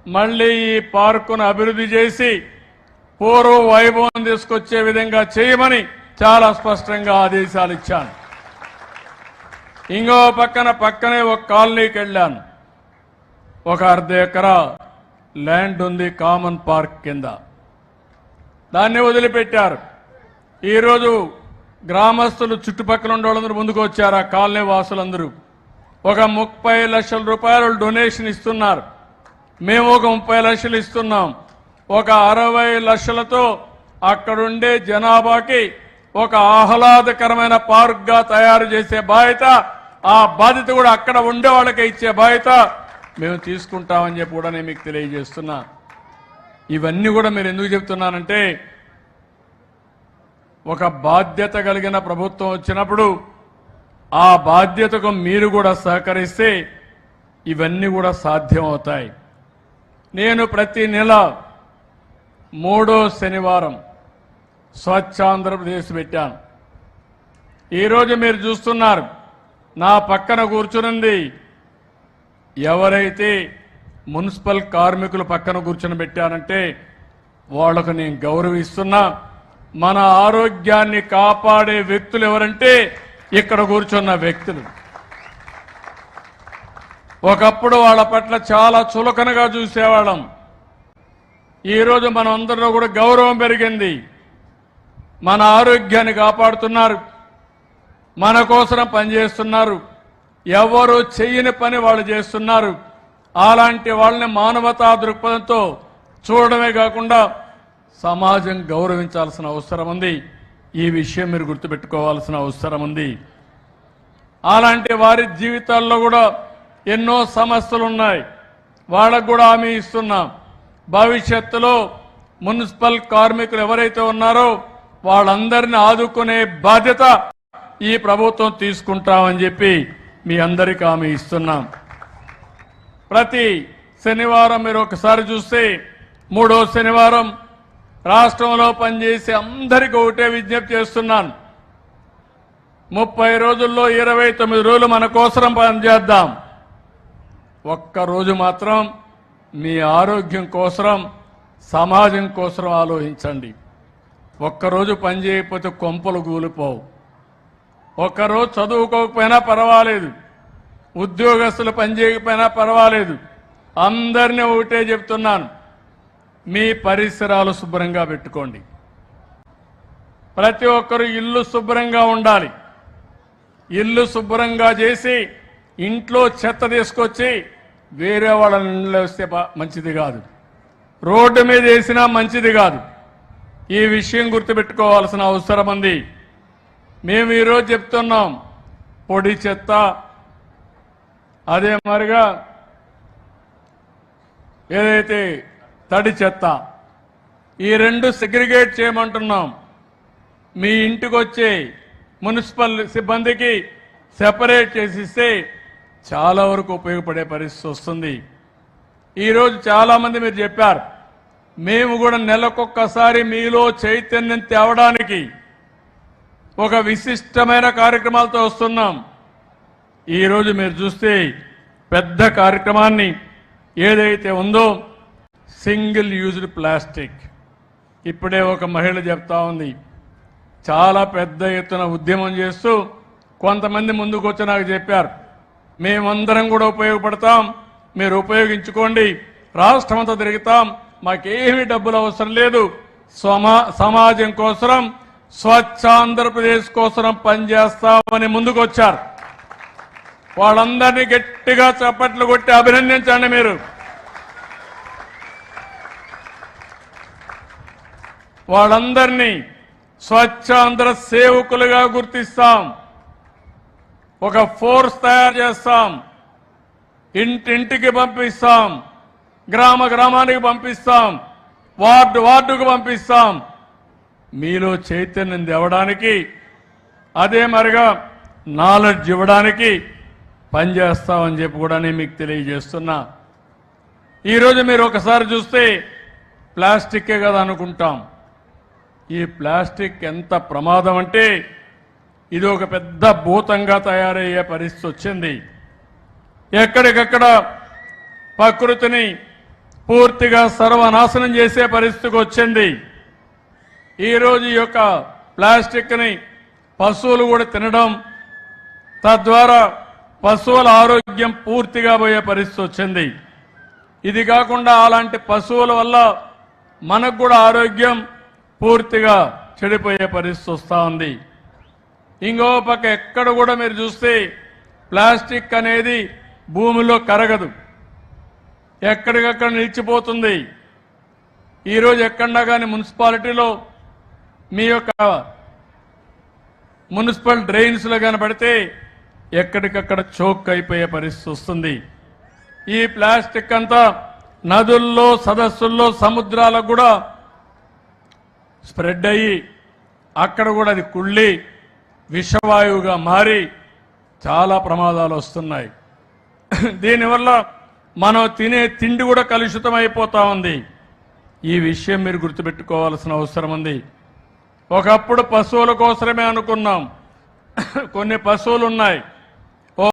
మళ్ళీ ఈ పార్కును అభివృద్ధి చేసి పూర్వ వైభవం తీసుకొచ్చే విధంగా చేయమని చాలా స్పష్టంగా ఆదేశాలు ఇచ్చాను. ఇంకో పక్కనే ఒక కాలనీకి వెళ్ళాను. ఒక 1/2 ఎకరా ల్యాండ్ ఉంది కామన్ పార్క్ కింద. దాన్ని వదిలిపెట్టారు. ఈరోజు గ్రామస్తులు చుట్టుపక్కల ఉండే వాళ్ళందరూ ముందుకు వచ్చారు. ఆ కాలనీ వాసులందరూ ఒక 30 లక్షల రూపాయలు డొనేషన్ ఇస్తున్నారు. మేము ఒక 30 లక్షలు ఇస్తున్నాం. ఒక 60 లక్షలతో అక్కడుండే జనాభాకి ఒక ఆహ్లాదకరమైన పార్క్గా తయారు చేసే బాధ్యత, ఆ బాధ్యత కూడా అక్కడ ఉండే వాళ్ళకి ఇచ్చే బాధ్యత మేము తీసుకుంటామని చెప్పి కూడా నేను మీకు తెలియజేస్తున్నా. ఇవన్నీ కూడా మీరు ఎందుకు చెప్తున్నానంటే, ఒక బాధ్యత కలిగిన ప్రభుత్వం వచ్చినప్పుడు ఆ బాధ్యతకు మీరు కూడా సహకరిస్తే ఇవన్నీ కూడా సాధ్యం అవుతాయి. నేను ప్రతి నెల 3వ శనివారం స్వచ్ఛ ఆంధ్రప్రదేశ్ పెట్టాను. ఈరోజు మీరు చూస్తున్నారు, నా పక్కన కూర్చునింది ఎవరైతే మున్సిపల్ కార్మికులు పక్కన కూర్చొని పెట్టానంటే వాళ్లకు నేను గౌరవిస్తున్నా. మన ఆరోగ్యాన్ని కాపాడే వ్యక్తులు ఎవరంటే ఇక్కడ కూర్చున్న వ్యక్తులు. ఒకప్పుడు వాళ్ళ పట్ల చాలా చులకనగా చూసేవాళ్ళం. ఈరోజు మన అందరిలో కూడా గౌరవం పెరిగింది. మన ఆరోగ్యాన్ని కాపాడుతున్నారు, మన కోసం పనిచేస్తున్నారు. ఎవరు చెయ్యని పని వాళ్ళు చేస్తున్నారు. అలాంటి వాళ్ళని మానవతా దృక్పథంతో చూడడమే కాకుండా సమాజం గౌరవించాల్సిన అవసరం ఉంది. ఈ విషయం మీరు గుర్తుపెట్టుకోవాల్సిన అవసరం ఉంది. అలాంటి వారి జీవితాల్లో కూడా ఎన్నో సమస్యలు ఉన్నాయి. వాళ్ళకు కూడా హామీ ఇస్తున్నాం. భవిష్యత్తులో మున్సిపల్ కార్మికులు ఎవరైతే ఉన్నారో వాళ్ళందరినీ ఆదుకునే బాధ్యత ఈ ప్రభుత్వం తీసుకుంటామని చెప్పి మీ అందరికీ హామీ ఇస్తున్నాం. ప్రతి శనివారం మీరు ఒకసారి చూస్తే 3వ శనివారం రాష్ట్రంలో పనిచేసే అందరికీ ఒకటే విజ్ఞప్తి చేస్తున్నాను. 30 రోజుల్లో 29 రోజులు మన కోసం పనిచేద్దాం. ఒక్కరోజు మాత్రం మీ ఆరోగ్యం కోసం, సమాజం కోసం ఆలోచించండి. ఒక్కరోజు పని చేయకపోతే కొంపలు కూలిపోవు. ఒక్కరోజు చదువుకోకపోయినా పర్వాలేదు, ఉద్యోగస్తులు పనిచేయకపోయినా పర్వాలేదు. అందరినీ ఒకటే చెప్తున్నాను, మీ పరిసరాలు శుభ్రంగా పెట్టుకోండి. ప్రతి ఒక్కరు ఇల్లు శుభ్రంగా ఉండాలి. ఇల్లు శుభ్రంగా చేసి ఇంట్లో చెత్త తీసుకొచ్చి వేరే వాళ్ళ ఇళ్ళలో వస్తే మంచిది కాదు. రోడ్డు మీద వేసినా మంచిది కాదు. ఈ విషయం గుర్తుపెట్టుకోవాల్సిన అవసరం ఉంది. మేము ఈరోజు చెప్తున్నాం, పొడి చెత్త అదే మరిగా ఏదైతే తడి చెత్త, ఈ రెండు సెగ్రిగేట్ చేయమంటున్నాం. మీ ఇంటికి వచ్చే మున్సిపల్ సిబ్బందికి సెపరేట్ చేసిస్తే చాలా వరకు ఉపయోగపడే పరిస్థితి వస్తుంది. ఈరోజు చాలామంది మీరు చెప్పారు, మేము కూడా నెలకొక్కసారి మీలో చైతన్యం తేవడానికి ఒక విశిష్టమైన కార్యక్రమాలతో వస్తున్నాం. ఈరోజు మీరు చూస్తే పెద్ద కార్యక్రమాన్ని ఏదైతే ఉందో సింగిల్ యూజ్డ్ ప్లాస్టిక్. ఇప్పుడే ఒక మహిళ చెప్తా ఉంది, చాలా పెద్ద ఎత్తున ఉద్యమం చేస్తూ కొంతమంది ముందుకు వచ్చి నాకు చెప్పారు, మేమందరం కూడా ఉపయోగపడతాం, మీరు ఉపయోగించుకోండి, రాష్ట్రమంతా తిరుగుతాం, మాకేమీ డబ్బులు అవసరం లేదు, సమాజం కోసం స్వచ్ఛ ఆంధ్రప్రదేశ్ కోసం పనిచేస్తామని ముందుకు వచ్చారు. వాళ్ళందరినీ గట్టిగా చప్పట్లు కొట్టి అభినందించండి. మీరు వాళ్ళందరినీ స్వచ్ఛాంధ్ర సేవకులుగా గుర్తిస్తాం. ఒక ఫోర్స్ తయారు చేస్తాం. ఇంటింటికి పంపిస్తాం, గ్రామ గ్రామానికి పంపిస్తాం, వార్డు వార్డుకు పంపిస్తాం. మీలో చైతన్యం తేవడానికి, అదే మరిగా నాలెడ్జ్ ఇవ్వడానికి పనిచేస్తామని చెప్పి కూడా నేను మీకు తెలియజేస్తున్నా. ఈరోజు మీరు ఒకసారి చూస్తే ప్లాస్టిక్కే కదా అనుకుంటాం. ఈ ప్లాస్టిక్ ఎంత ప్రమాదం అంటే ఇది ఒక పెద్ద భూతంగా తయారయ్యే పరిస్థితి వచ్చింది. ఎక్కడికక్కడ ప్రకృతిని పూర్తిగా సర్వనాశనం చేసే పరిస్థితికి వచ్చింది. ఈరోజు ఈ యొక్క ప్లాస్టిక్ని పశువులు కూడా తినడం, తద్వారా పశువుల ఆరోగ్యం పూర్తిగా పోయే పరిస్థితి వచ్చింది. ఇది కాకుండా అలాంటి పశువుల వల్ల మనకు కూడా ఆరోగ్యం పూర్తిగా చెడిపోయే పరిస్థితి వస్తూ ఉంది. ఇంకో పక్క ఎక్కడ కూడా మీరు చూస్తే ప్లాస్టిక్ అనేది భూమిలో కరగదు, ఎక్కడికక్కడ నిలిచిపోతుంది. ఈరోజు ఎక్కడన్నా కానీ మున్సిపాలిటీలో మీ యొక్క మున్సిపల్ డ్రైన్స్లో కనబడితే ఎక్కడికక్కడ చోక్ అయిపోయే పరిస్థితి వస్తుంది. ఈ ప్లాస్టిక్ అంతా నదుల్లో, సదస్సుల్లో, సముద్రాలకు కూడా స్ప్రెడ్ అయ్యి అక్కడ కూడా అది కుళ్ళి విషవాయువుగా మారి చాలా ప్రమాదాలు వస్తున్నాయి. దీనివల్ల మనం తినే తిండి కూడా కలుషితం అయిపోతా ఉంది. ఈ విషయం మీరు గుర్తుపెట్టుకోవాల్సిన అవసరం ఉంది. ఒకప్పుడు పశువుల కోసమే అనుకున్నాం, కొన్ని పశువులు ఉన్నాయి